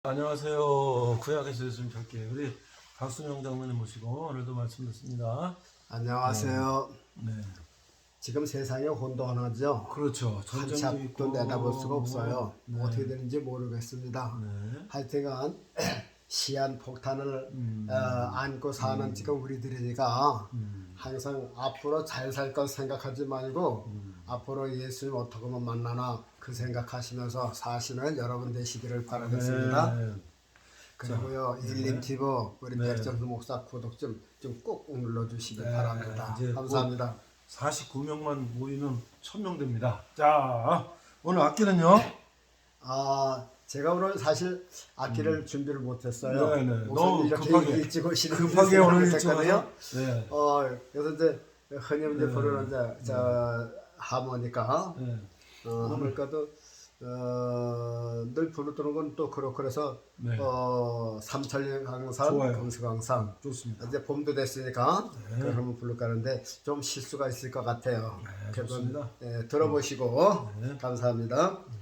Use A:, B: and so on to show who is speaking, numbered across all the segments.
A: 안녕하세요. 구약에서 예수님 찾기 우리 박순영 장로님 모시고 오늘도 말씀 듣습니다.
B: 안녕하세요.
A: 네,
B: 지금 세상에 혼돈하죠.
A: 그렇죠.
B: 한
A: 전쟁도
B: 치 앞도
A: 있고
B: 내다볼 수가 없어요.
A: 네,
B: 어떻게 되는지 모르겠습니다.
A: 네,
B: 하여튼간 시한폭탄을 안고 사는 지금 우리들이니까 항상 앞으로 잘 살 것 생각하지 말고 앞으로 예수님 어떻게 하면 만나나 그 생각하시면서 사시는 여러분 되시기를 바라겠습니다.
A: 네.
B: 그리고요, 일림TV 우리
A: 네.
B: 백정수 목사 구독 좀 꼭 눌러주시기
A: 네,
B: 바랍니다.
A: 이제
B: 감사합니다.
A: 49명만 모이면 1000명 됩니다. 자, 오늘 악기는요?
B: 제가 오늘 사실 악기를 준비를 못했어요.
A: 네, 네.
B: 우선
A: 너무
B: 이렇게
A: 급하게.
B: 일찍 오시는
A: 급하게 오늘 일찍
B: 했거든요.
A: 와서. 네,
B: 그래서 이제 흔히 이제
A: 네.
B: 부르는 저 하모니카
A: 네,
B: 하모니카도 늘 부르는 건 또 그렇고 그래서
A: 네.
B: 삼천리강산,
A: 좋아요.
B: 금수강산
A: 좋습니다.
B: 이제 봄도 됐으니까
A: 네.
B: 그러면 부를까 하는데 좀 실수가 있을 것 같아요.
A: 네,
B: 그래서
A: 좋습니다.
B: 들어보시고
A: 네.
B: 감사합니다.
A: 네.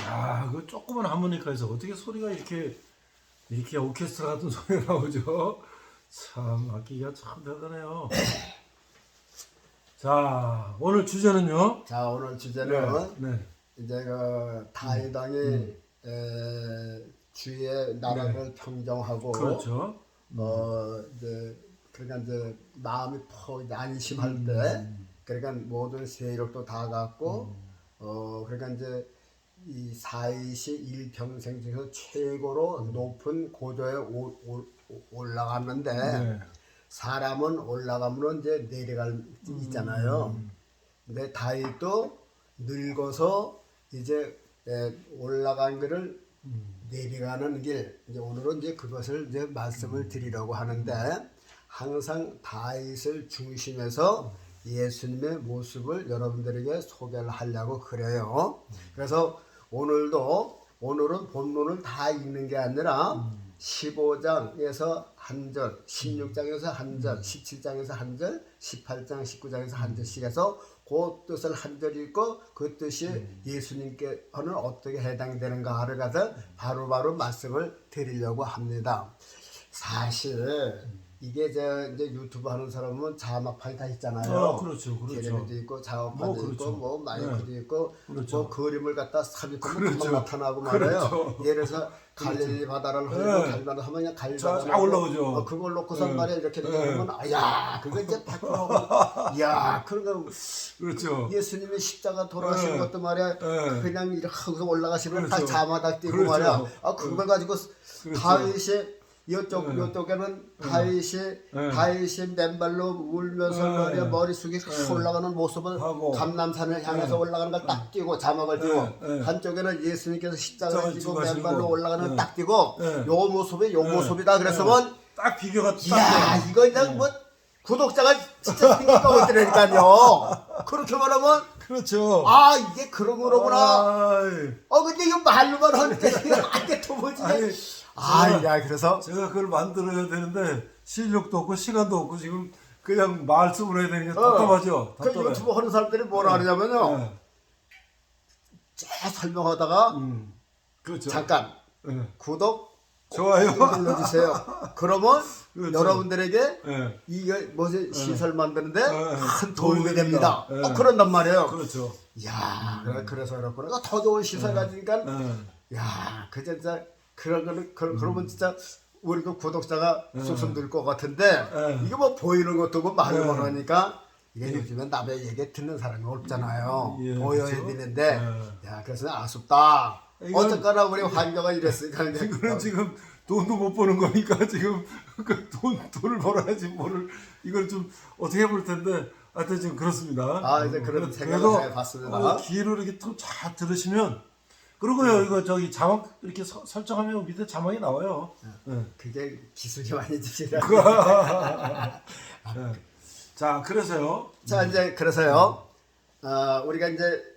A: 야, 그 조그만 하모니카에서 어떻게 소리가 이렇게 오케스트라 같은 소리가 나오죠? 참 악기가 참 대단해요. 자, 오늘 주제는요?
B: 자, 오늘 주제는
A: 네.
B: 이제 그 다윗왕이 주의 나라를 평정하고
A: 그렇죠.
B: 이제 그러니까 이제 마음이 퍽 이제 안심할 때 그러니까 모든 세력도 다 갖고 그러니까 이제 이 사이시 일평생 중에서 최고로 높은 고도에 올라갔는데
A: 네.
B: 사람은 올라가면 이제 내려갈 있잖아요. 근데 다윗도 늙어서 이제 올라간 거를 내려가는 길, 이제 오늘은 이제 그것을 이제 말씀을 드리려고 하는데 항상 다윗을 중심해서 예수님의 모습을 여러분들에게 소개를 하려고 그래요. 그래서 오늘은 본문을 다 읽는 게 아니라 15장에서 한 절, 16장에서 한 절, 17장에서 한 절, 18장, 19장에서 한 절씩 해서 그 뜻을 한 절 읽고 그 뜻이 예수님께는 어떻게 해당되는가를 가서 바로바로 말씀을 드리려고 합니다. 사실 이게 이제 유튜브 하는 사람은 자막판이 다 있잖아요.
A: 그렇죠, 그렇죠.
B: 텔레비도 있고 자막판도
A: 그렇죠.
B: 있고 뭐 마이크도 있고
A: 그렇죠.
B: 뭐 그림을 갖다 삽입하면
A: 그렇죠.
B: 금방 나타나고 말이에요.
A: 그렇죠.
B: 예를 들어서 갈릴리 바다를 흘리고 갈릴리 바다 하면 그냥 갈릴리
A: 쫙
B: 바다
A: 올라오죠.
B: 그걸 놓고선
A: 네.
B: 말이야 이렇게
A: 네.
B: 되면 아야 그거 이제 100%고 야 그런 거
A: 그렇죠.
B: 예수님이 십자가 돌아가신 것도 말이야 그냥 이렇게 하고 올라가시면 다
A: 그렇죠.
B: 자마다 띄고
A: 그렇죠.
B: 말이야 그걸 가지고 다윗이 요쪽에는 다윗이 맨발로 울면서 말이야 머릿속에 올라가는 모습을
A: 하고.
B: 감람산을 향해서 올라가는 걸 딱 띄고 자막을 띄고 한쪽에는 예수님께서 십자가를 지고
A: 죽으시고.
B: 맨발로 올라가는 걸 딱 띄고
A: 네.
B: 요 모습이 요 모습이다 그래서면
A: 딱 비교가 딱
B: 이야
A: 돼요.
B: 이거 그냥 뭐 구독자가 진짜 생길 것 같더라니까요. 그렇게 말하면
A: 그렇죠.
B: 아 이게 그런 거로구나.
A: 아이,
B: 근데 이거 말로만 하는데 이게 도무지
A: 아니,
B: 야 그래서
A: 제가 그걸 만들어야 되는데 실력도 없고 시간도 없고 지금 그냥 말씀을 해야 되는 게 답답하죠.
B: 그
A: 답답해.
B: 유튜브 하는 사람들이 뭐라 하냐면요
A: 네.
B: 쭉 설명하다가
A: 그렇죠.
B: 잠깐
A: 네.
B: 구독
A: 좋아요.
B: 꼭 눌러주세요. 그러면
A: 그렇죠.
B: 여러분들에게
A: 네.
B: 이게 뭐지 시설 만드는데
A: 네.
B: 큰 도움이 됩니다.
A: 네.
B: 그런단 말이에요.
A: 그렇죠.
B: 야 그래서 그렇구나. 더 좋은 시설 가지니까
A: 네.
B: 야, 그 진짜 그런 거는 그러면 진짜 우리도 구독자가 쑥쑥 늘 것 같은데 이게 뭐 보이는 것도 고 말을 하니까 이게 요즘엔 남의 얘기 듣는 사람이 없잖아요.
A: 예,
B: 보여야
A: 그렇죠.
B: 되는데 야, 그래서 아쉽다.
A: 이건-
B: 어쨌거나 우리 환경은 이랬으니까 이제
A: 이거는 지금 돈도 못 버는 거니까 지금 그 돈을 벌어야지 뭐를 이걸 좀 어떻게 해볼 텐데 하여튼 지금 그렇습니다.
B: 이제 그런
A: 그래도
B: 생각을 해봤습니다.
A: 귀로 이렇게 또 잘 들으시면 그러고요 이거 저기 자막 이렇게 설정하면 밑에 자막이 나와요. 네.
B: 그게 기술이 많이 드시다.
A: 네. 자 그래서요.
B: 자 이제 그래서요. 우리가 이제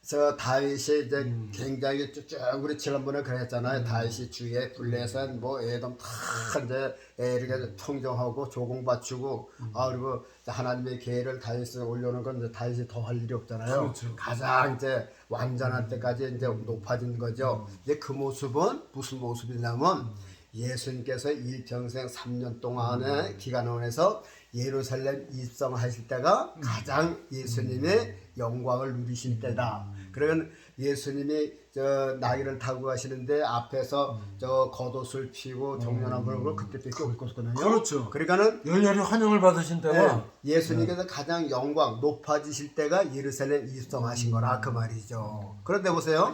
B: 저 다윗이 이제 굉장히 쭉쭉 우리 지난번에 그랬잖아요. 다윗이 주에 블레셋 뭐 에돔 다 이제 이렇게 평정하고 조공 바치고 그리고 하나님의 계를 다윗에 올려놓은 건 이제 다윗이 더 할 일이 없잖아요.
A: 그렇죠.
B: 가장 이제 완전할 때까지 이제 높아진 거죠. 이제 그 모습은 무슨 모습이냐면 예수님께서 일평생 3년 동안의 기간원에서 예루살렘 입성하실 때가 가장 예수님의 영광을 누리실 때다. 그러면 예수님이 저 나귀를 타고 가시는데 앞에서 저 겉옷을 피고 정연한 걸고 그때밖에 없거든요.
A: 그렇죠.
B: 그러니까는
A: 열렬히 환영을 받으신 때가
B: 예수님께서 가장 영광 높아지실 때가 예루살렘 입성하신 거라 그 말이죠. 그런데 보세요.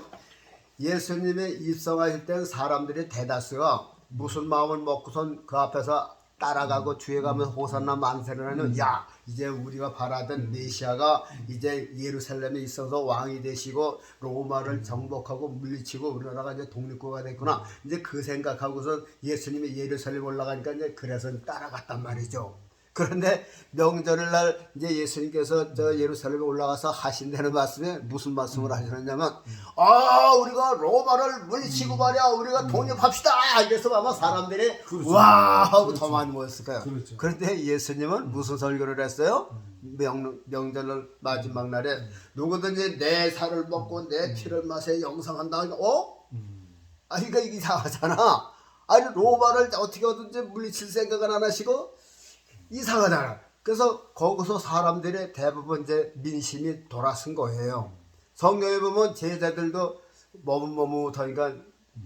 B: 예수님의 입성하실 때는 사람들이 대다수가 무슨 마음을 먹고선 그 앞에서 따라가고 뒤에 가면 호산나 만세를 하는 야 이제 우리가 바라던 메시아가 이제 예루살렘에 있어서 왕이 되시고 로마를 정복하고 물리치고 우리나라가 이제 독립국가 됐구나 이제 그 생각하고서 예수님이 예루살렘 올라가니까 이제 그래서 따라갔단 말이죠. 그런데 명절을 날 이제 예수님께서 저 예루살렘에 올라가서 하신다는 말씀에 무슨 말씀을 하셨냐면 우리가 로마를 물리치고 말이야 우리가 독립합시다 이래서 아마 사람들이
A: 그렇죠.
B: 와 하고
A: 그렇죠.
B: 더 많이 모였을 거예요.
A: 그렇죠.
B: 그런데 예수님은 무슨 설교를 했어요? 명절 마지막 날에 누구든지 내 살을 먹고 내 피를 마셔 영상한다. 그러니까 이게 이상하잖아. 아니 로마를 어떻게 하든지 물리칠 생각은 안 하시고 이상하잖아. 그래서 거기서 사람들의 대부분 이제 민심이 돌아선 거예요. 성경에 보면 제자들도 머뭇머뭇하니까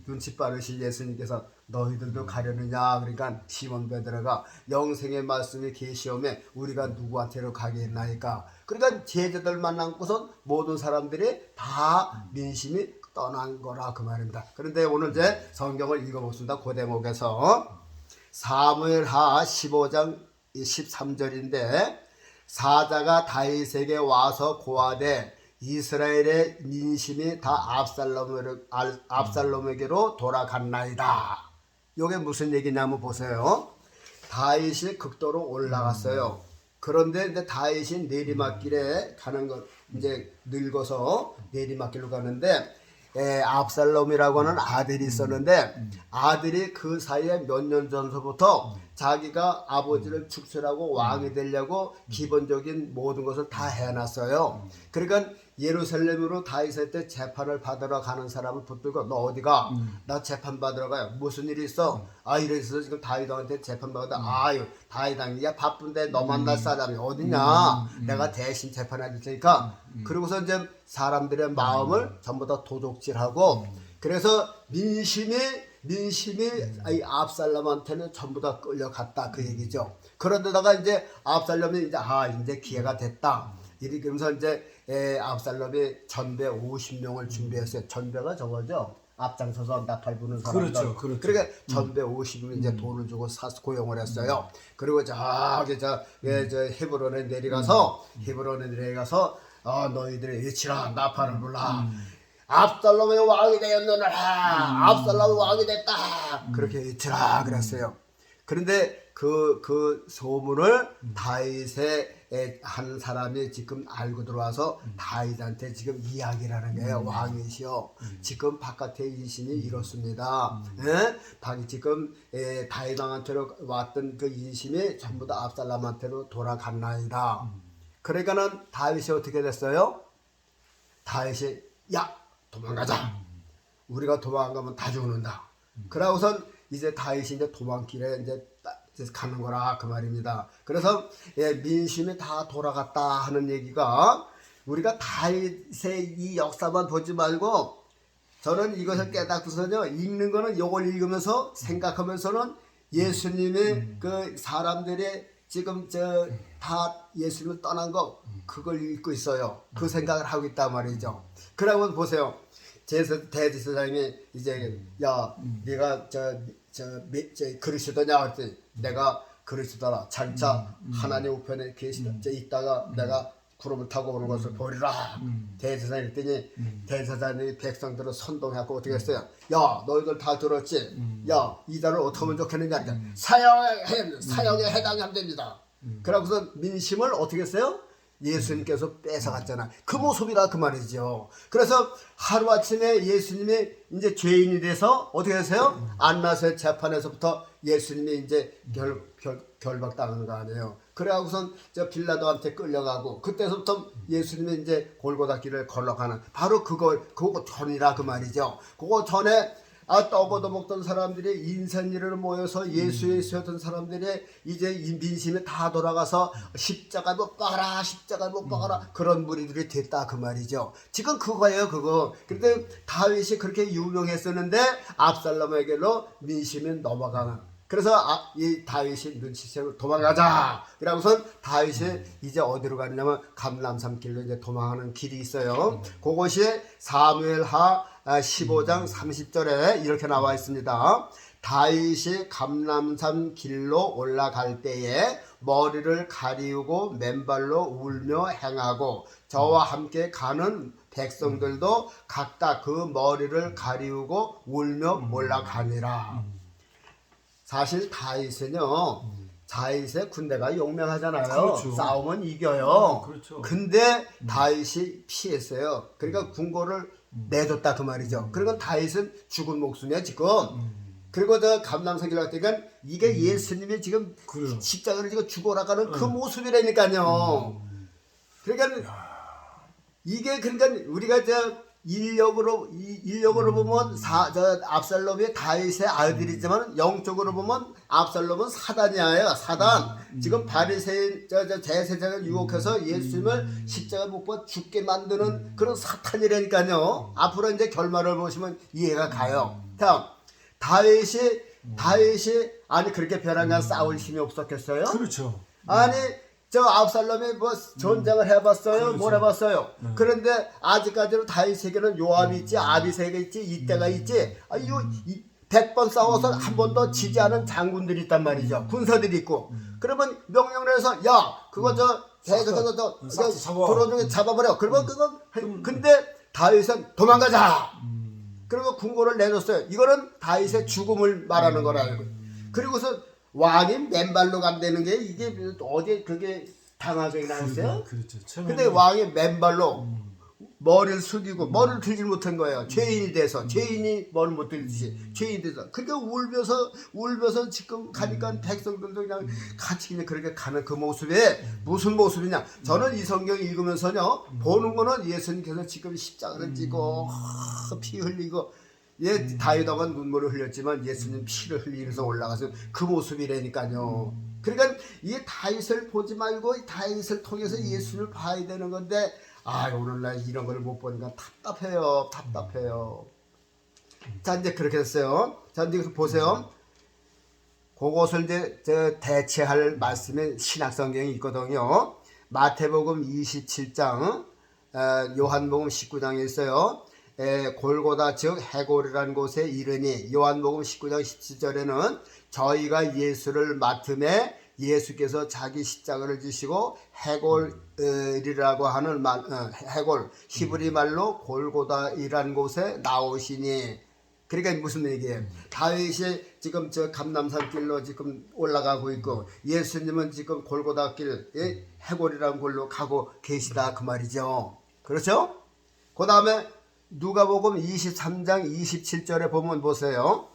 B: 눈치 빠르신 예수님께서 너희들도 가려느냐 그러니까 시몬 베드로가 영생의 말씀이 계시오매 우리가 누구한테로 가겠나이까. 그러니까 제자들만 남고선 모든 사람들이 다 민심이 떠난 거라 그 말입니다. 그런데 오늘 이제 성경을 읽어보겠습니다. 그 대목에서 사무엘하 15장 13절인데 사자가 다윗에게 와서 고하되 이스라엘의 민심이 다 압살롬에게로 돌아갔나이다. 이게 무슨 얘기냐면 보세요. 다윗이 극도로 올라갔어요. 그런데 이제 다윗이 내리막길에 가는 것 이제 늙어서 내리막길로 가는데 압살롬이라고 하는 아들이 있었는데 아들이 그 사이에 몇 년 전서부터 자기가 아버지를 축출하고 왕이 되려고 기본적인 모든 것을 다 해놨어요. 그러니까 예루살렘으로 다윗할 때 재판을 받으러 가는 사람을 붙들고 너 어디가? 나 재판 받으러 가요. 무슨 일이 있어? 아 이래서 지금 다윗왕한테 재판 받다. 아유 다윗왕이 야 바쁜데 너 만날 사람이 어디냐? 내가 대신 재판해 줄 테니까. 그러고서 이제 사람들의 마음을 전부 다 도둑질하고 그래서 민심이 이 압살롬한테는 전부 다 끌려갔다 그 얘기죠. 그런데다가 이제 압살롬이 이제 기회가 됐다. 이러면서 이제 압살롬이 전대 50명을 준비했어요. 전대가 저거죠. 앞장서서 나팔 부는 사람들.
A: 그렇죠, 그렇죠.
B: 그러니까 전대 50명 이제 돈을 주고 고용을 했어요. 그리고 저기 저 헤브론에 내려가서 너희들이 외치라 나팔을 불라. 압살롬의 왕이 되었느라 압살롬의 왕이 됐다 그렇게 외치라 그랬어요. 그런데 그 소문을 다윗의 한 사람이 지금 알고 들어와서 다윗한테 지금 이야기를 하는 거예요. 왕이시여 지금 바깥에 인심이 이렇습니다. 지금 다윗 왕한테로 왔던 그 인심이 전부 다 압살롬한테로 돌아갔나이다. 그러니까는 다윗이 어떻게 됐어요? 다윗이 야 도망가자. 우리가 도망가면 다 죽는다. 그러고선 이제 다윗이 이제 도망길에 이제 가는 거라 그 말입니다. 그래서 민심이 다 돌아갔다 하는 얘기가 우리가 다윗의 이 역사만 보지 말고 저는 이것을 깨닫고서는요 읽는 거는 이걸 읽으면서 생각하면서는 예수님의 그 사람들의 지금 다 예수님을 떠난 거 그걸 읽고 있어요. 그 생각을 하고 있단 말이죠. 그러면 보세요. 대제사장이 이제 야 네가 그리스도냐 그랬더니 내가 그리스도라 장차 하나님 우편에 있다가 내가 구름을 타고 오는 것을 보리라. 대제사장이 그랬더니 대제사장이 백성들을 선동하고 어떻게 했어요? 야 너희들 다 들었지? 야 이 단을 어떻게 하면 좋겠느냐? 사형에 해당하면 됩니다. 그러고서 민심을 어떻게 했어요? 예수님께서 뺏어갔잖아. 그 모습이라 그 말이죠. 그래서 하루아침에 예수님이 이제 죄인이 돼서 어떻게 하세요? 안나세 재판에서부터 예수님이 이제 결박당하는 거 아니에요. 그래갖고선 빌라도한테 끌려가고 그때서부터 예수님이 이제 골고다 길을 걸어가는 바로 그거 전이라 그 말이죠. 그거 전에 떡 얻어 먹던 사람들이 인생일을 모여서 예수에 있었던 사람들이 이제 민심이 다 돌아가서 십자가 못 박아라 그런 무리들이 됐다 그 말이죠. 지금 그거예요 그거. 그런데 다윗이 그렇게 유명했었는데 압살롬에게로 민심이 넘어가는. 그래서 이 다윗이 눈치채고 도망가자. 그러고선 다윗이 이제 어디로 가냐면 감람산 길로 이제 도망하는 길이 있어요. 그것이 사무엘하 15장 30절에 이렇게 나와 있습니다. 다윗이 감람산 길로 올라갈 때에 머리를 가리우고 맨발로 울며 행하고 저와 함께 가는 백성들도 각각 그 머리를 가리우고 울며 올라가니라. 사실 다윗은요 다윗의 군대가 용맹하잖아요.
A: 그렇죠.
B: 싸우면 이겨요.
A: 그렇죠.
B: 근데 다윗이 피했어요. 그러니까 군고를 내줬다 그 말이죠. 그리고 다윗은 죽은 목숨이야 지금. 그리고 저 감람산 길 갔다니까 이게 예수님이 지금
A: 그래요.
B: 십자가를 지금 죽어나가는 그 모습이라니까요. 그러니까 이게 그러니까 우리가 인력으로 보면 압살롬이 다윗의 아들이지만 영적으로 보면 압살롬은 사단이에요. 사단. 지금 바리새인 대제사장을 유혹해서 예수님을 십자가 못 박아 죽게 만드는 그런 사탄이라니까요. 앞으로 이제 결말을 보시면 이해가 가요. 자, 다윗이 아니 그렇게 벼랑간 싸울 힘이 없었겠어요?
A: 그렇죠.
B: 아니 압살롬이 뭐 전쟁을 해봤어요?
A: 그렇죠.
B: 뭘 해봤어요? 그런데 아직까지는 다윗에게는 요압이 있지, 아비새가 있지, 이때가 있지. 100번 싸워서 한 번도 지지 않은 장군들이 있단 말이죠. 군사들이 있고. 그러면 명령을 해서 야 그거 도로 잡아버려. 그러면 그거 근데 다윗은 도망가자. 그리고 군고를 내줬어요. 이거는 다윗의 죽음을 말하는 거라는 거예요. 그리고서 왕이 맨발로 간다는 게 이게 어디 그게 당하게 나왔어요?
A: 그렇죠.
B: 근데 왕이 맨발로 머리를 숙이고 머리를 들지 못한 거예요. 죄인이 돼서 죄인이 머리를 못 들듯이 죄인이 돼서 그러니까 울면서 지금 가니까 백성들도 그냥 같이 그냥 그렇게 가는 그 모습에 무슨 모습이냐? 저는 이 성경 읽으면서요 보는 거는 예수님께서 지금 십자가를 지고 피 흘리고 다윗 왕은 눈물을 흘렸지만 예수님 피를 흘리면서 올라가서 그 모습이라니까요. 그러니까 이 다윗을 보지 말고 이 다윗을 통해서 예수를 봐야 되는 건데 오늘날 이런 걸 못 보니까 답답해요. 자 이제 그렇게 됐어요. 자 이제 보세요. 그것을 이제 대체할 말씀의 신약성경이 있거든요. 마태복음 27장, 요한복음 19장에 있어요. 골고다 즉 해골이라는 곳에 이르니 요한복음 19장 17절에는 저희가 예수를 맡음에 예수께서 자기 십자가를 지시고 해골이라고 하는 해골 히브리 말로 골고다이라는 곳에 나오시니 그러니까 무슨 얘기예요? 다윗이 지금 저 감람산 길로 지금 올라가고 있고 예수님은 지금 골고다 길 해골이라는 곳로 가고 계시다 그 말이죠. 그렇죠? 그 다음에 누가복음 23장 27절에 보면 보세요.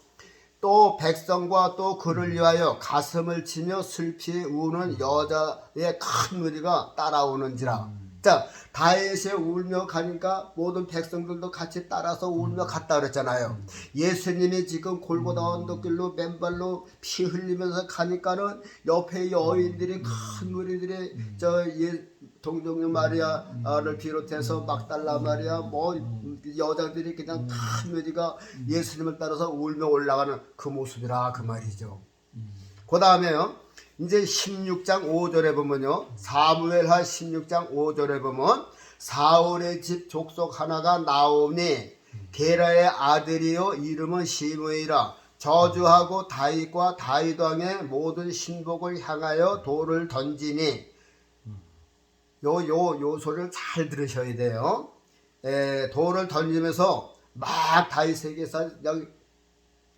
B: 또 백성과 또 그를 위하여 가슴을 치며 슬피 우는 여자의 큰 무리가 따라오는지라. 자, 다윗이 울며 가니까 모든 백성들도 같이 따라서 울며 갔다 그랬잖아요. 예수님이 지금 골고다 언덕길로 맨발로 피 흘리면서 가니까는 옆에 여인들이 큰 무리들이 동정녀 마리아를 비롯해서 막달라 마리아 여자들이 그냥 큰 무리가 예수님을 따라서 울며 올라가는 그 모습이라 그 말이죠. 그 다음에요. 이제 16장 5절에 보면요. 사무엘하 16장 5절에 보면 사울의 집 족속 하나가 나오니 게라의 아들이요 이름은 시므이라 저주하고 다윗과 다윗 왕의 모든 신복을 향하여 돌을 던지니 요 소리를 잘 들으셔야 돼요. 돌을 던지면서 막 다윗에게서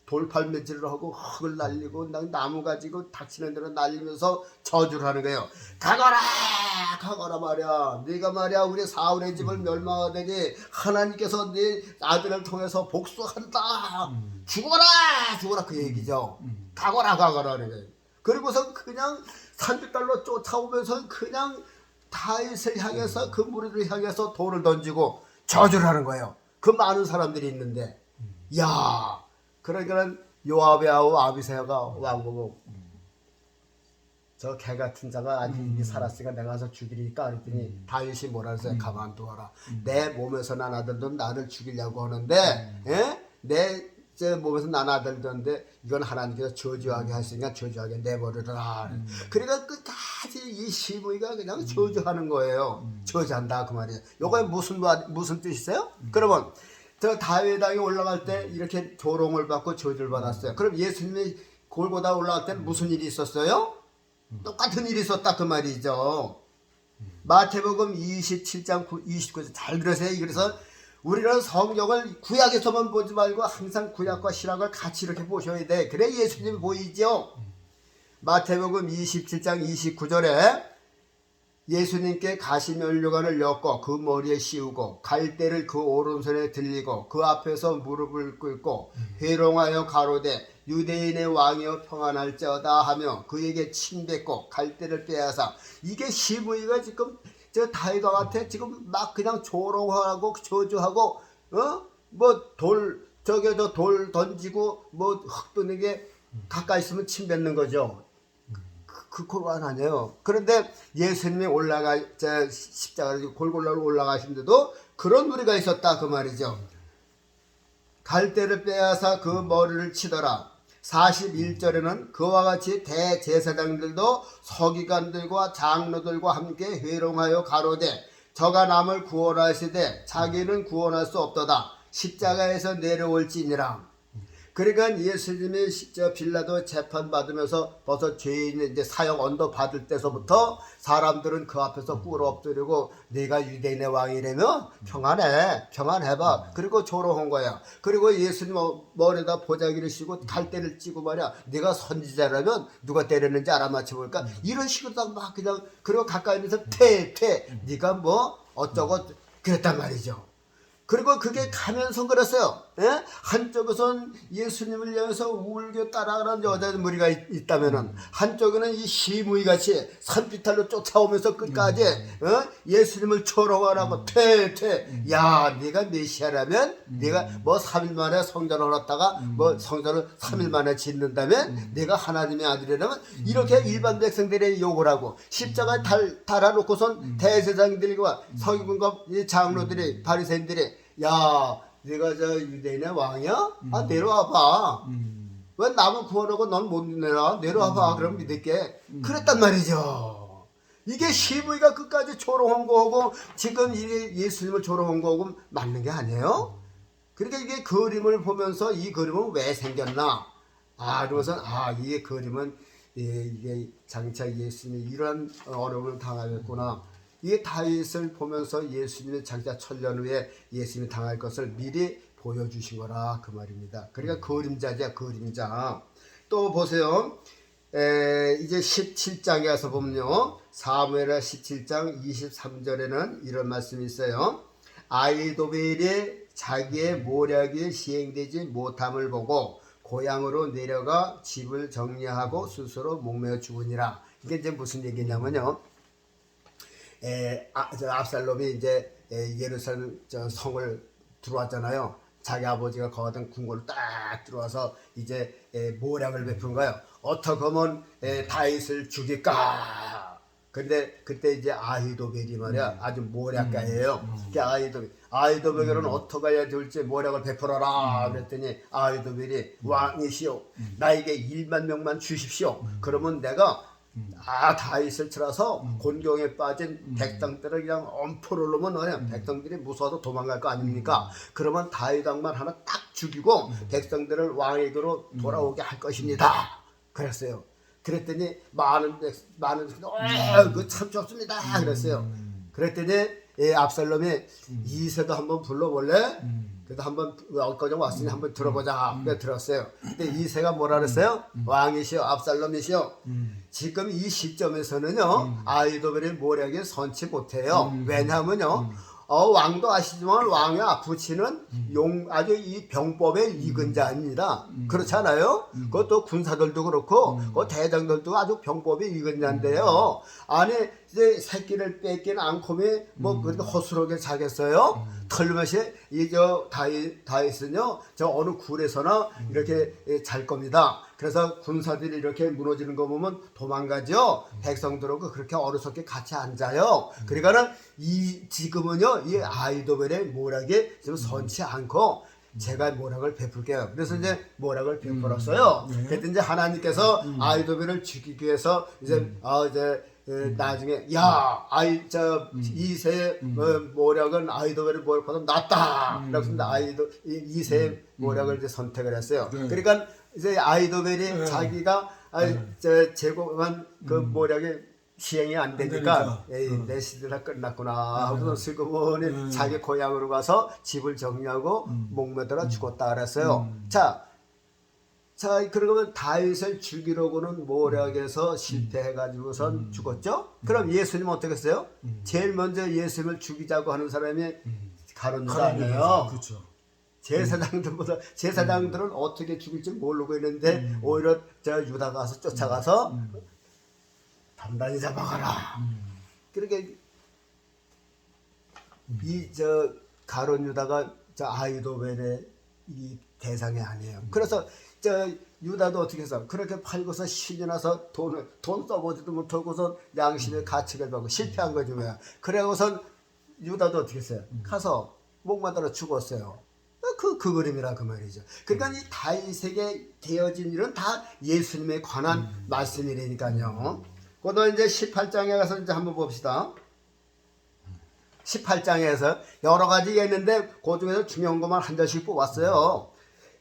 B: 돌팔매질을 하고 흙을 날리고 나무 가지고 닥치는 대로 날리면서 저주를 하는 거예요. 가거라 말이야. 네가 말이야 우리 사울의 집을 멸망하되니 하나님께서 네 아들을 통해서 복수한다. 죽어라 그 얘기죠. 가거라 하는 거예요. 그리고서 그냥 산들달로 쫓아오면서 그냥 다윗을 향해서 그 무리를 향해서 돌을 던지고 저주를 하는 거예요. 그 많은 사람들이 있는데 야 그러니까 요압의 아우 아비새가 왕보고 저 개 같은 자가 아직 이미 살았으니까 내가 가서 죽이니까 그랬더니 다윗이 뭐라 그랬어요? 가만두어라. 내 몸에서 난 아들도 나를 죽이려고 하는데 내 몸에서 난 아들도인데 이건 하나님께서 저주하게 하시니까 저주하게 내버려라. 그러니까 끝까지 이 시므이가 그냥 저주하는 거예요. 저주한다 그 말이에요. 요거에 무슨 뜻이세요? 그러면 저 다윗 왕이 올라갈 때 이렇게 조롱을 받고 저주를 받았어요. 그럼 예수님이 골고다 올라갈 때는 무슨 일이 있었어요? 똑같은 일이 있었다 그 말이죠. 마태복음 27장 29절 잘 들으세요. 그래서 우리는 성경을 구약에서만 보지 말고 항상 구약과 신약을 같이 이렇게 보셔야 돼. 그래 예수님이 보이죠. 마태복음 27장 29절에 예수님께 가시면류관을 엮고 그 머리에 씌우고 갈대를 그 오른손에 들리고 그 앞에서 무릎을 꿇고 회롱하여 가로되 유대인의 왕이여 평안할지어다 하며 그에게 침뱉고 갈대를 빼앗아. 이게 시므이가 지금 저 다윗 왕한테 지금 막 그냥 조롱하고 저주하고 돌 던지고 흙 뜨는 게 가까이 있으면 침 뱉는 거죠. 그 곤란 아니에요. 그런데 예수님이 십자가를 골골라로 올라가신데도 그런 무리가 있었다 그 말이죠. 갈대를 빼앗아 그 머리를 치더라. 41절에는 그와 같이 대제사장들도 서기관들과 장로들과 함께 회롱하여 가로되 저가 남을 구원하시되 자기는 구원할 수 없도다. 십자가에서 내려올지니라. 그러니까 예수님이 빌라도 재판 받으면서 벌써 죄인 이제 사형 언도 받을 때서부터 사람들은 그 앞에서 꿇어 엎드리고 네가 유대인의 왕이라면 평안해봐. 그리고 조롱한 거야. 그리고 예수님 머리에다 보자기를 씌고 갈대를 찌고 말이야. 네가 선지자라면 누가 때렸는지 알아맞혀 볼까? 이런 식으로 막 그냥 그리고 가까이 있면서 퇴 네가 뭐 어쩌고 그랬단 말이죠. 그리고 그게 가면서 그랬어요. 예? 한쪽에선 예수님을 위해서 울겨 따라가는 여자 무리가 있다면은 한쪽에는 이 시무이같이 산비탈로 쫓아오면서 끝까지 예수님을 초롱하라고 퇴. 야, 네가 메시아라면 네가 뭐 3일 만에 성전을 얻었다가 뭐 성전을 3일 만에 짓는다면 네가 하나님의 아들이라면 이렇게 일반 백성들의 욕을 하고 십자가에 달아놓고선 대제사장들과 서기관과 장로들이 바리새인들이 야, 네가 저 유대인의 왕이야? 아, 내려와봐. 왜 남을 구원하고 넌 못 내려와봐. 그럼 믿을게. 그랬단 말이죠. 이게 시부이가 끝까지 조롱한 거고 지금 이게 예수님을 조롱한 거고 맞는 게 아니에요? 그러니까 이게 그림을 보면서 이 그림은 왜 생겼나? 그러면서 이게 그림은 이게 장차 예수님이 이러한 어려움을 당하겠구나. 이게 다윗을 보면서 예수님의 장차 천년 후에 예수님이 당할 것을 미리 보여주신 거라 그 말입니다. 그러니까 그림자죠, 그림자. 또 보세요. 이제 17장에 가서 보면요. 사무엘하 17장 23절에는 이런 말씀이 있어요. 아히도벨이 자기의 모략이 시행되지 못함을 보고 고향으로 내려가 집을 정리하고 스스로 목매어 죽으니라. 이게 이제 무슨 얘기냐면요. 압살롬이 이제 예루살렘 성을 들어왔잖아요. 자기 아버지가 거하던 궁궐을 딱 들어와서 이제 모략을 베푼 거예요. 어떻게 하면 다윗을 죽일까? 근데 그때 이제 아히도벨이 말이야 아주 모략가예요. 아히도벨은 어떻게 해야 될지 모략을 베풀어라 그랬더니 아히도벨이 왕이시오, 나에게 1만 명만 주십시오. 그러면 내가 다윗을 쳐서 곤경에 빠진 백성들을 그냥 엄포를 놓으면 그냥 백성들이 무서워서 도망갈 거 아닙니까? 그러면 다윗 왕만 하나 딱 죽이고 백성들을 왕에게로 돌아오게 할 것입니다. 그랬어요. 그랬더니 많은 그참 좋습니다. 그랬어요. 그랬더니 압살롬이 이세도 한번 불러볼래? 그래도 한번 엊그제 왔으니 한번 들어보자. 그래 들었어요. 근데 이세가 뭐라 그랬어요? 왕이시여, 압살롬이시여. 지금 이 시점에서는요 아히도벨의 모략이 선치 못해요. 왜냐하면요 왕도 아시지만 왕의 아프치는 아주 이 병법에 익은 자입니다. 그렇지 않아요? 그것도 군사들도 그렇고 그 대장들도 아주 병법에 익은 자인데요. 아니 이제 새끼를 뺏긴 앙콤이 뭐 그렇게 허술하게 자겠어요? 털면서 이저 다윗은요 저 어느 굴에서나 이렇게 잘 겁니다. 그래서 군사들이 이렇게 무너지는 거 보면 도망가죠. 백성들하고 그렇게 어리석게 같이 앉아요. 그러니까는 지금은요 이 아히도벨의 모략이 좀 선치 않고 제가 모략을 베풀게요. 그래서 이제 모략을 베풀었어요. 그랬더니 이제 하나님께서 아히도벨을 죽이기 위해서 이제 나중에 이세의 모략은 아히도벨의 모략보다 낫다. 그래서 이세의 모략을 이제 선택을 했어요. 그러니까 이제 아히도벨이 자기가 제공한 그 모략이 시행이 안 되니까 내 시대가 끝났구나 하고서 슬그머니 자기 고향으로 가서 집을 정리하고 목매들어 죽었다 그랬어요. 자 그러면 다윗을 죽이려고는 모략에서 실패해가지고선 죽었죠. 그럼 예수님은 어떻게 했어요? 제일 먼저 예수님을 죽이자고 하는 사람이 가룟 유다 아니에요.
A: 그렇죠.
B: 제사장들은 어떻게 죽일지 모르고 있는데 오히려 저 유다가 가서 쫓아가서 단단히 잡아가라. 그렇게 가룟 유다가 저 아히도벨의 이 대상이 아니에요. 그래서 저 유다도 어떻게 해서 그렇게 팔고서 신이 나서 돈 써보지도 못하고서 양심의 가책을 받고 실패한 거지 뭐야. 그래고선 유다도 어떻게 했어요? 가서 목마다로 죽었어요. 그 그림이라 그 말이죠. 그러니까 이 다윗에게 되어진 일은 다 예수님에 관한 말씀이라니까요. 그다음 이제 18장에 가서 이제 한번 봅시다. 18장에서 여러 가지가 있는데 그 중에서 중요한 것만 한 절씩 뽑았어요.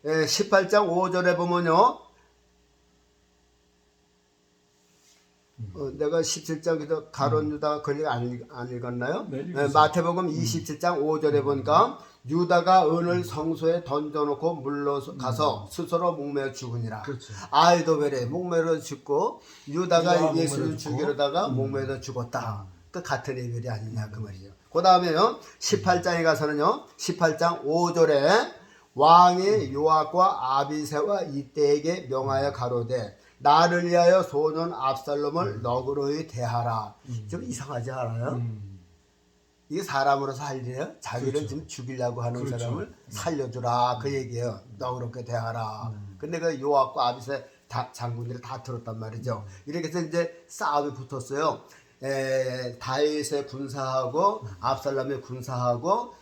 B: 18장 5절에 보면요. 내가 17장에서 가룟 유다가 권리 안 읽었나요?
A: 네,
B: 마태복음 27장 5절에 보니까 유다가 은을 성소에 던져놓고 물러가서 스스로 목매어 죽으니라.
A: 그렇죠.
B: 아히도벨에 목매어 죽고 유다가 예수를 죽이려다가 목매어 죽었다. 그 같은 레벨이 아니냐 그 말이죠. 그 다음에요 18장에 가서는요 18장 5절에 왕이 요압과 아비새와 이때에게 명하여 가로되 나를 위하여 소년 압살롬을 너그러이 대하라. 좀 이상하지 않아요? 이게 사람으로서 할 일이에요. 자기를
A: 그렇죠.
B: 지금 죽이려고 하는
A: 그렇죠.
B: 사람을 살려주라 그 얘기예요. 너그럽게 대하라. 근데 그 요압과 아비새 장군들이 다 들었단 말이죠. 이렇게 해서 이제 싸움이 붙었어요. 다윗의 군사하고 압살롬의 군사하고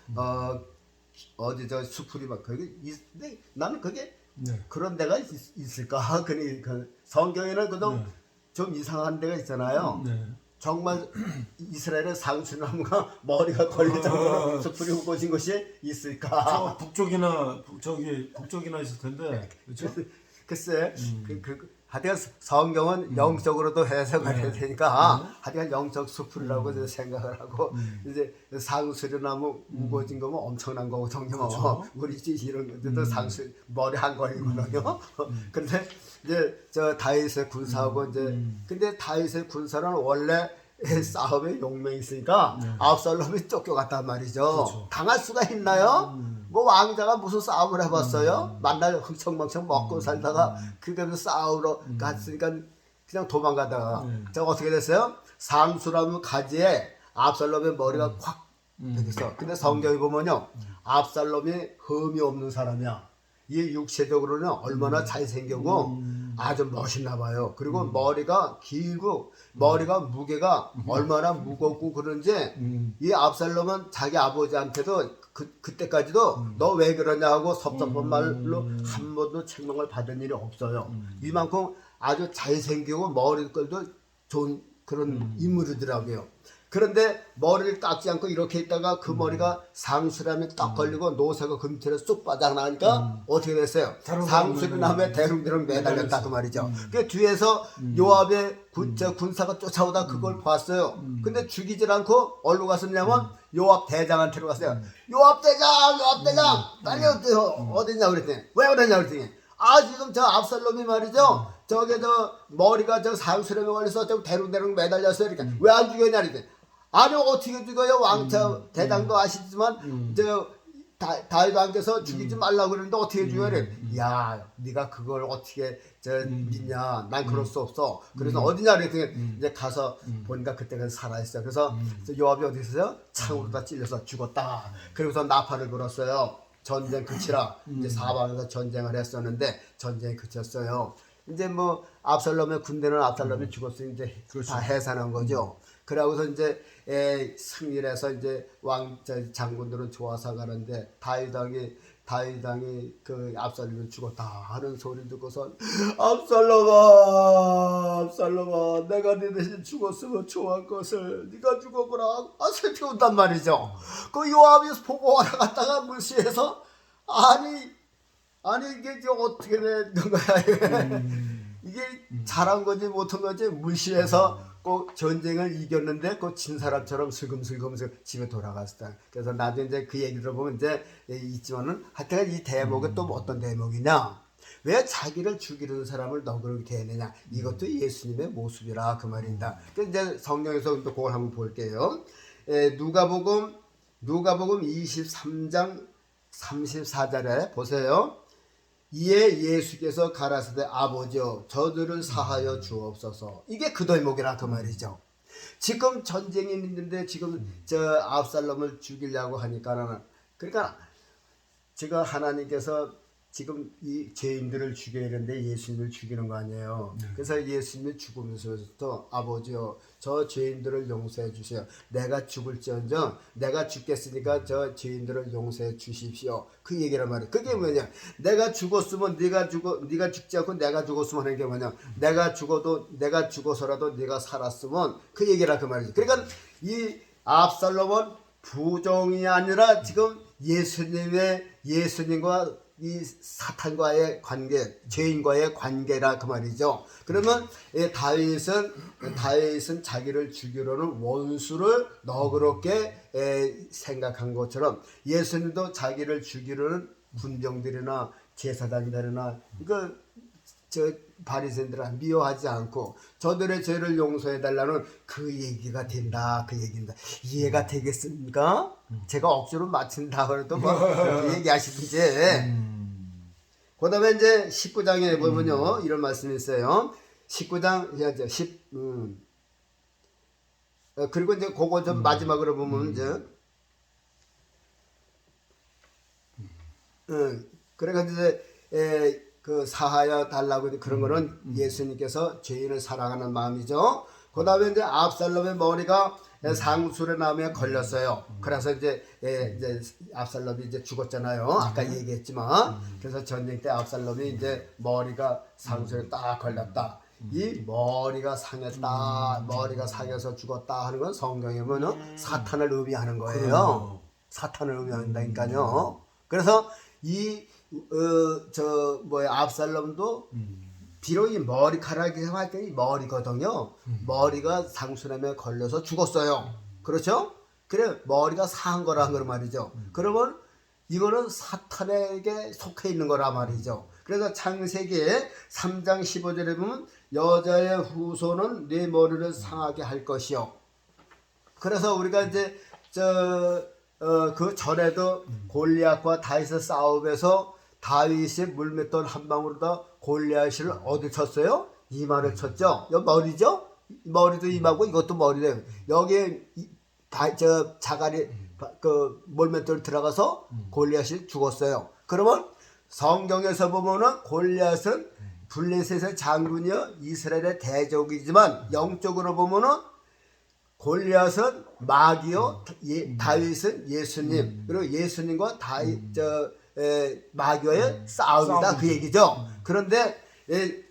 B: 어디 저 수풀이 막 거기 근데 나는 그게
A: 네.
B: 그런 데가 있을까? 그 성경에는 그동 좀 이상한 데가 있잖아요.
A: 네.
B: 정말 이스라엘의 상수나무가 머리가 걸릴 정도로 수풀이 꽂은 곳이 있을까?
A: 저 북쪽이나 있을 텐데, 그렇죠?
B: 글쎄, 하여튼 성경은 영적으로도 해석을 해야 되니까 하여튼 영적 수풀이라고 이제 생각을 하고 이제 상수리나무 우거진 거면 엄청난 거거든요.
A: 그렇죠.
B: 우리 이런 것도 상수 머리 한 거리거든요. 그런데 이제 저 다윗의 군사하고 이제 근데 다윗의 군사는 원래 싸움에 용맹이 있으니까 압살롬이 쫓겨갔단 말이죠.
A: 그렇죠.
B: 당할 수가 있나요? 뭐 왕자가 무슨 싸움을 해봤어요? 만날 흥청망청 먹고 살다가 그게 싸우러 갔으니까 그냥 도망가다가 저 어떻게 됐어요? 상수나무 가지에 압살롬의 머리가 콱 되겠어. 근데 성경에 보면요, 압살롬이 흠이 없는 사람이야. 이 육체적으로는 얼마나 잘생기고 아주 멋있나 봐요. 그리고 머리가 길고 머리가 무게가 얼마나 무겁고 그런지 이 압살롬은 자기 아버지한테도 그때까지도 너 왜 그러냐 하고 섭섭한 말로 한 번도 책망을 받은 일이 없어요. 이만큼 아주 잘생기고 머리글도 좋은 그런 인물이더라고요. 그런데 머리를 깎지 않고 이렇게 있다가 그 머리가 상수람에 딱 걸리고 노새가 그 밑으로 쑥 빠져나가니까 어떻게 됐어요? 상수리나무에 대롱대롱 매달렸다 그 말이죠. 그 뒤에서 요압의 군사가 쫓아오다 그걸 봤어요. 근데 죽이질 않고 어디로 갔었냐면 요압 대장한테로 갔어요. 요압 대장 빨리 어디냐 그랬더니 왜 그러냐 그랬더니 지금 저 압살롬이 말이죠. 저게 저 머리가 저 상수렴에 걸려서 저 대롱대롱 매달렸어요. 그러니까 왜 안 죽였냐 그랬더니 아니 어떻게 죽어요? 왕자 대장도 아시지만 저 다윗 왕께서 죽이지 말라고 그러는데 어떻게 죽여야 돼? 야, 네가 그걸 어떻게 믿냐? 난 그럴 수 없어. 그래서 어디냐 그랬더니 이제 가서 보니까 그때가 살아있어요. 그래서 요압이 어디 있어요? 창으로 다 찔려서 죽었다. 그러고서 나팔을 불었어요. 전쟁 그치라. 이제 사방에서 전쟁을 했었는데 전쟁이 그쳤어요. 이제 뭐 압살롬의 군대는 압살롬이 죽었으니 이제
A: 그렇죠.
B: 다 해산한 거죠. 그러고서 이제 승리를 해서 이제 장군들은 좋아서 가는데 다윗 왕이 그 압살롬이 죽었다 하는 소리 듣고서 압살롬아 내가 네 대신 죽었으면 좋을 것을 네가 죽었구나 슬피 운단 말이죠. 그 요압이 보고하러 갔다가 물시해서 아니 이게 어떻게 된 거야 이게 잘한 건지 못한 건지 물시해서 꼭 전쟁을 이겼는데 그 진 사람처럼 슬금슬금 집에 돌아갔다. 그래서 나중에 이제 그 얘기를 보면 이제 있지만은 하여튼 이 대목이 또 어떤 대목이냐? 왜 자기를 죽이는 사람을 너그럽게 대하느냐? 이것도 예수님의 모습이라 그 말입니다. 그래서 이제 성경에서 또 그걸 한번 볼게요. 누가복음 23장 34절에 보세요. 이에 예수께서 가라사대 아버지여 저들을 사하여 주옵소서. 이게 그 대목이라 그 말이죠. 지금 전쟁이 있는데 지금 저 압살롬을 죽이려고 하니까는 그러니까 지금 하나님께서 지금 이 죄인들을 죽여야 되는데 예수님을 죽이는 거 아니에요. 그래서 예수님이 죽으면서부터 아버지여 저 죄인들을 용서해 주세요. 내가 죽을지언정 내가 죽겠으니까 저 죄인들을 용서해 주십시오. 그 얘기란 말이에요. 그게 뭐냐? 내가 죽었으면 네가 죽지 않고 내가 죽었으면 하는 게 뭐냐? 내가 죽어서라도 네가 살았으면 그 얘기라 그 말이죠. 그러니까 이 압살롬은 부종이 아니라 지금 예수님과 이 사탄과의 관계, 죄인과의 관계라 그 말이죠. 그러면 다윗은 자기를 죽이려는 원수를 너그럽게 생각한 것처럼 예수님도 자기를 죽이려는 군병들이나 제사장들이나 이거 바리새인들은 미워하지 않고 저들의 죄를 용서해 달라는 그 얘기가 된다. 그 얘기입니다. 이해가 되겠습니까? 제가 억지로 맞춘다 그래도 뭐 그렇게 얘기하시든지. 그다음에 이제 19장에 보면요 이런 말씀이 있어요. 19장 이제 10 그리고 이제 그거 좀 마지막으로 보면 이제 그래가지고 이제 그 사하여 달라고 그런 거는 예수님께서 죄인을 사랑하는 마음이죠. 그 다음에 이제 압살롬의 머리가 상술의 나무에 걸렸어요. 그래서 이제 압살롬이 이제 죽었잖아요. 아까 얘기했지만. 그래서 전쟁 때 압살롬이 이제 머리가 상술에 딱 걸렸다. 이 머리가 상했다. 머리가 상해서 죽었다 하는 건 성경에 보면 사탄을 의미하는 거예요. 사탄을 의미한다니까요. 그래서 압살롬도 비록 이 머리카락이 생활 때 이 머리거든요. 머리가 상수남에 걸려서 죽었어요. 그렇죠? 그래 머리가 상한 거란 걸 말이죠. 그러면 이거는 사탄에게 속해 있는 거란 말이죠. 그래서 창세기 3장 15절에 보면 여자의 후손은 네 머리를 상하게 할 것이요. 그래서 우리가 이제 그 전에도 골리앗과 다윗의 싸움에서 다윗이 물맷돌 한 방울로 골리앗을 어디 쳤어요? 이마를 쳤죠. 여기 머리죠? 머리도 이마고 이것도 머리래요. 여기에 자갈이 그 물맷돌 들어가서 골리앗이 죽었어요. 그러면 성경에서 보면은 골리앗은 블레셋의 장군이요 이스라엘의 대적이지만 영적으로 보면은 골리앗은 마귀요, 다윗은 예수님, 그리고 예수님과 마귀와의 싸움이다 그 얘기죠. 그런데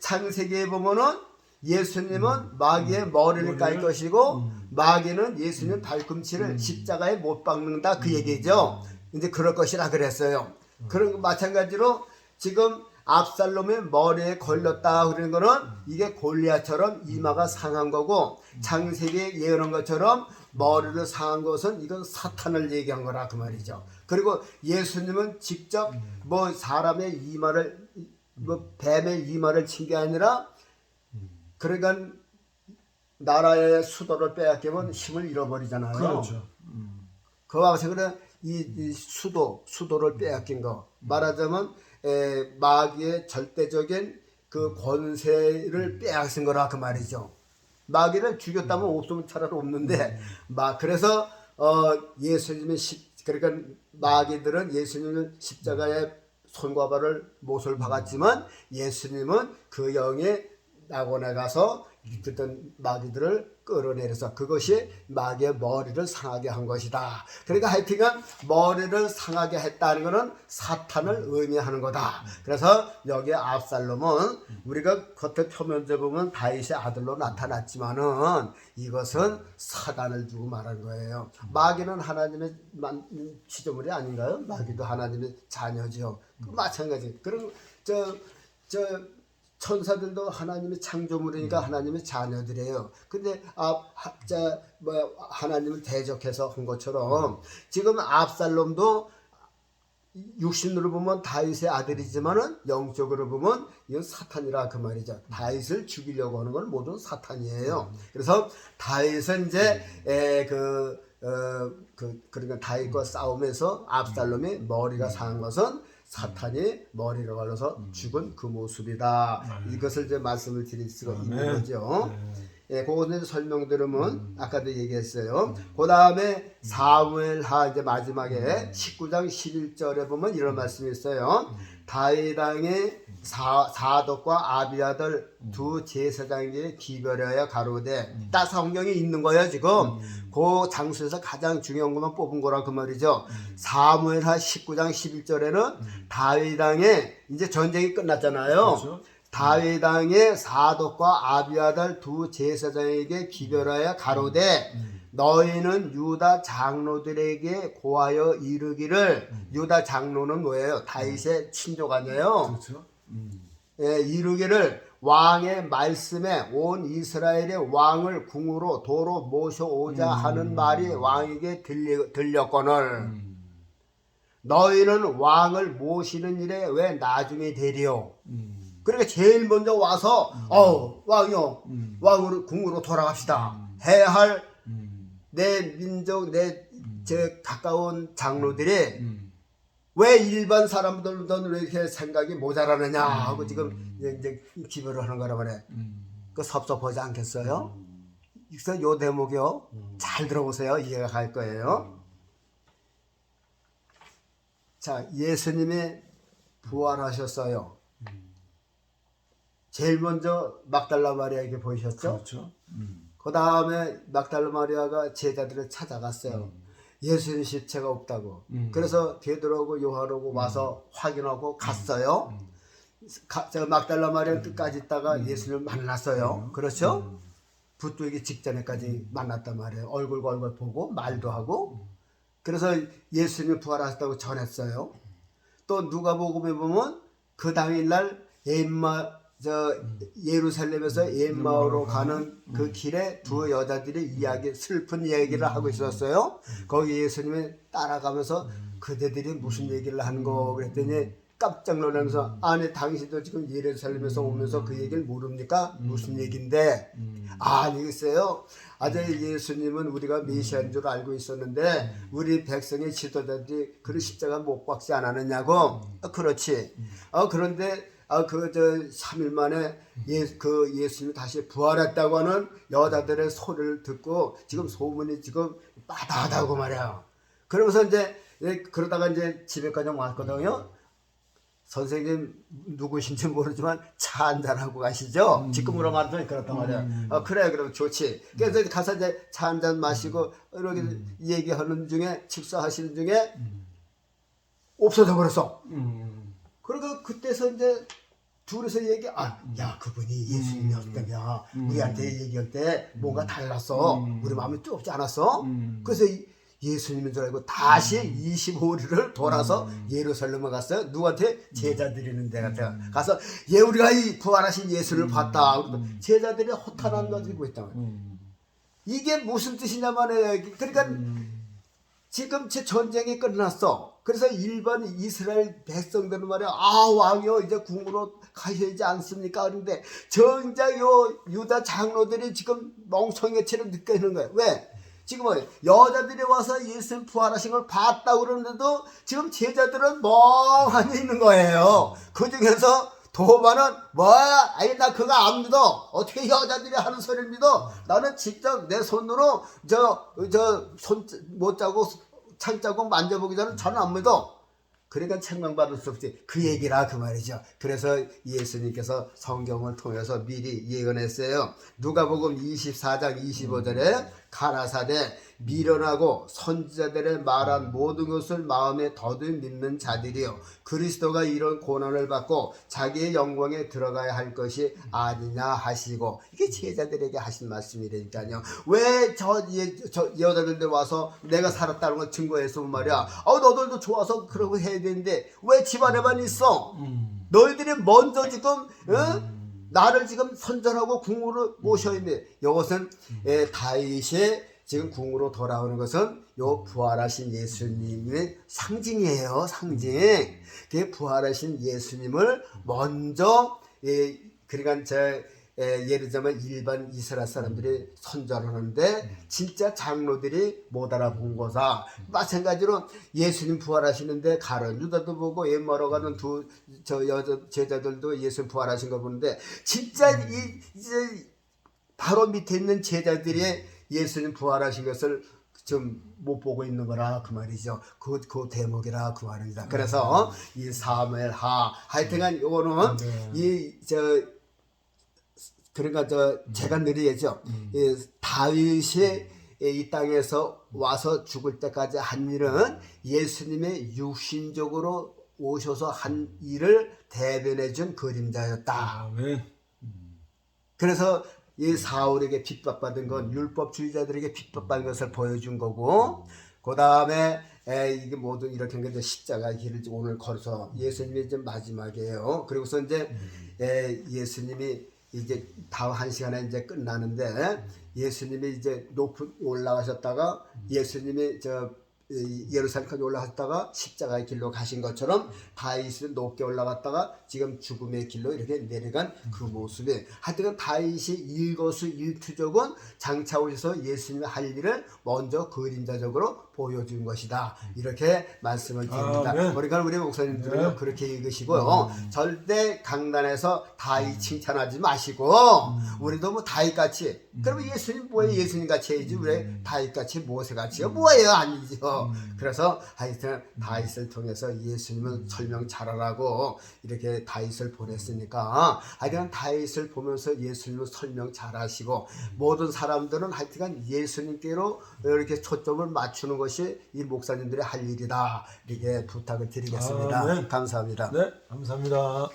B: 창세기에 보면은 예수님은 마귀의 머리를 깔 것이고 마귀는 예수님 발꿈치를 십자가에 못 박는다 그 얘기죠. 이제 그럴 것이라 그랬어요. 그런 마찬가지로 지금 압살롬의 머리에 걸렸다 그러는 거는 이게 골리앗처럼 이마가 상한 거고 창세기에 예언한 것처럼 머리를 상한 것은 이건 사탄을 얘기한 거라 그 말이죠. 그리고 예수님은 직접 뭐 사람의 이마를 뭐 뱀의 이마를 친 게 아니라 그러니까 나라의 수도를 빼앗기면 힘을 잃어버리잖아요.
A: 그렇죠.
B: 그와 같이 그래 이 수도를 빼앗긴 거 말하자면 마귀의 절대적인 그 권세를 빼앗은 거라 그 말이죠. 마귀를 죽였다면 없으면 차라리 없는데 그래서 예수님의 그러니까 마귀들은 예수님은 십자가에 손과 발을 못을 박았지만 예수님은 그 영에 낙원에 가서 그랬던 마귀들을 끌어내려서 그것이 마귀의 머리를 상하게 한 것이다. 그러니까 하여튼간 머리를 상하게 했다는 것은 사탄을 의미하는 거다. 그래서 여기 압살롬은 우리가 겉에 표면적으로 보면 다윗의 아들로 나타났지만은 이것은 사단을 두고 말한 거예요. 마귀는 하나님의 피조물이 아닌가요? 마귀도 하나님의 자녀죠. 마찬가지. 그럼 천사들도 하나님의 창조물이니까 하나님의 자녀들이에요. 근데 하나님을 대적해서 한 것처럼 지금 압살롬도 육신으로 보면 다윗의 아들이지만은 영적으로 보면 이건 사탄이라 그 말이죠. 다윗을 죽이려고 하는 건 모두 사탄이에요. 그래서 다윗은 이제 그러니까 다윗과 싸움에서 압살롬이 머리가 상한 것은 사탄이 머리를 갈라서 죽은 그 모습이다. 이것을 이제 말씀을 드릴 수가 있는 거죠. 그거는 설명 들으면 아까도 얘기했어요. 그 다음에 사무엘하 이제 마지막에 19장 11절에 보면 이런 말씀이 있어요. 다윗 왕의 사독과 아비아들 두 제사장에게 기별하여 가로되 딱 성경에 있는 거예요 지금. 그 장소에서 가장 중요한 것만 뽑은 거라 그 말이죠. 사무엘하 19장 11절에는 다윗 왕의 이제 전쟁이 끝났잖아요.
A: 그렇죠.
B: 다윗 왕의 사독과 아비아들 두 제사장에게 기별하여 가로되 너희는 유다 장로들에게 고하여 이르기를 유다 장로는 뭐예요? 다윗의 친족 아니에요?
A: 그렇죠.
B: 이르기를 왕의 말씀에 온 이스라엘의 왕을 궁으로 도로 모셔오자 하는 말이 왕에게 들렸거늘 너희는 왕을 모시는 일에 왜 나중에 되리요? 그러니까 제일 먼저 와서 왕이요, 왕으로 궁으로 돌아갑시다 해야 할 내 민족, 내 가까운 장로들이 왜 일반 사람들은 왜 이렇게 생각이 모자라느냐 하고 지금 이제 기별을 하는 거라 말이에요. 그 섭섭하지 않겠어요? 그래서 요 대목이요, 잘 들어보세요. 이해가 갈 거예요. 자, 예수님이 부활하셨어요. 제일 먼저 막달라 마리아에게 보이셨죠?
A: 그렇죠.
B: 그 다음에 막달라 마리아가 제자들을 찾아갔어요. 예수님 시체가 없다고. 그래서 베드로하고 요한하고 와서 확인하고 갔어요. 저 막달라 마리아 끝까지 있다가 예수님을 만났어요. 그렇죠? 붙들기 직전에까지 만났단 말이에요. 얼굴과 얼굴 보고 말도 하고. 그래서 예수님이 부활하셨다고 전했어요. 또 누가복음에 보면 그 당일날 예루살렘에서 엠마오로 가는 그 길에 두 여자들이 슬픈 얘기를 하고 있었어요. 거기 예수님이 따라가면서 그대들이 무슨 얘기를 하는 거 그랬더니 깜짝 놀라면서 아니 당신도 지금 예루살렘에서 오면서 그 얘기를 모릅니까? 무슨 얘긴데? 아니겠어요. 아직 예수님은 우리가 메시아인 줄 알고 있었는데 우리 백성의 지도자들이 그 십자가 못 박지 않았느냐고. 그렇지. 그런데 그 3일 만에 예수님이 다시 부활했다고 하는 여자들의 소리를 듣고 지금 소문이 지금 빠다하다고 말이야. 그러면서 이제 그러다가 이제 집에까지 왔거든요. 선생님 누구신지 모르지만 차 한잔하고 가시죠? 지금으로 말하면 그렇단 말이야. 그래, 그럼 좋지. 그래서 가서 이제 차 한잔 마시고 이렇게 얘기하는 중에, 식사하시는 중에 없어져 버렸어. 그러니까 그때서 이제 둘이서 야, 그분이 예수님이었다며. 우리한테 얘기할 때 뭔가 달랐어. 우리 마음이 뜨겁지 않았어? 그래서 예수님인 줄 알고 다시 25리를 돌아서 예루살렘에 갔어요. 누구한테? 제자들이는 데 가서 우리가 이 부활하신 예수를 봤다. 제자들이 호탄한 거 들고 있다. 이게 무슨 뜻이냐면 그러니까 지금 제 전쟁이 끝났어. 그래서 일반 이스라엘 백성들은 말이야, 왕이요 이제 궁으로 가셔야지 않습니까? 그런데 정작 유다 장로들이 지금 멍청이처럼 느껴지는 거예요. 왜? 지금은 여자들이 와서 예수님 부활하신 걸 봤다고 그러는데도 지금 제자들은 멍하니 있는 거예요. 그 중에서 도마는 뭐야? 아니 나 그거 안 믿어. 어떻게 여자들이 하는 소리를 믿어? 나는 직접 내 손으로 손 못 자고 창자국 만져보기 전에 저는 안 믿어. 그러니까 책망받을 수 없지. 그 얘기라 그 말이죠. 그래서 예수님께서 성경을 통해서 미리 예언했어요. 누가복음 24장 25절에 가라사대 미련하고 선지자들의 말한 모든 것을 마음에 더듬 믿는 자들이요 그리스도가 이런 고난을 받고 자기의 영광에 들어가야 할 것이 아니냐 하시고, 이게 제자들에게 하신 말씀이라니까요. 왜 저 여자들한테 와서 내가 살았다는 걸 증거해서 말이야, 너들도 좋아서 그러고 해야 되는데 왜 집안에만 있어? 너희들이 먼저 지금 나를 지금 선전하고 궁으로 모셔야 돼. 이것은 다윗이 지금 궁으로 돌아오는 것은 요 부활하신 예수님의 상징이에요. 상징. 그 부활하신 예수님을 먼저 그러니까 예를 들면 일반 이스라엘 사람들이 선전하는데 진짜 장로들이 못 알아본 거사. 마찬가지로 예수님 부활하시는데 가룟 유다도 보고 엠마오로 가는 여자 제자들도 예수님 부활하신 거 보는데 진짜 이제 바로 밑에 있는 제자들이 예수님 부활하신 것을 좀 못 보고 있는 거라 그 말이죠. 그 대목이라 그 말입니다. 그래서 이 사무엘하 하여튼간 요거는 그러니까 제가 늘 얘기죠. 다윗이 이 땅에서 와서 죽을 때까지 한 일은 예수님의 육신적으로 오셔서 한 일을 대변해 준 그림자였다.
A: 아멘.
B: 그래서 이 사울에게 핍박받은 건 율법주의자들에게 핍박받은 것을 보여준 거고, 그 다음에 이게 모든 이렇게 한 게 십자가 길을 오늘 걸어서 예수님이 이제 마지막이에요. 그리고서 이제 예수님이 이제 다음 1시간에 이제 끝나는데 예수님이 이제 높은 올라가셨다가 예수님이 예루살렘까지 올라갔다가 십자가의 길로 가신 것처럼 다윗은 높게 올라갔다가 지금 죽음의 길로 이렇게 내려간 그 모습에 하여튼 다윗이 일거수일투족은 장차 오셔서 예수님의 할 일을 먼저 그림자적으로 보여준 것이다. 이렇게 말씀을 드립니다.
A: 아멘.
B: 그러니까 우리 목사님들은
A: 네.
B: 그렇게 읽으시고요. 절대 강단에서 다윗 칭찬하지 마시고 우리도 뭐 다윗같이 그러면 예수님 뭐예요? 예수님같이 해야지 왜 다윗같이 모세같이요? 뭐예요? 아니죠. 그래서 하여튼 다윗을 통해서 예수님은 설명 잘하라고 이렇게 다윗을 보냈으니까 하여튼 다윗을 보면서 예수님은 설명 잘하시고 모든 사람들은 하여튼 예수님께로 이렇게 초점을 맞추는 것이 이 목사님들의 할 일이다. 이렇게 부탁을 드리겠습니다.
A: 아멘.
B: 감사합니다.
A: 네, 감사합니다.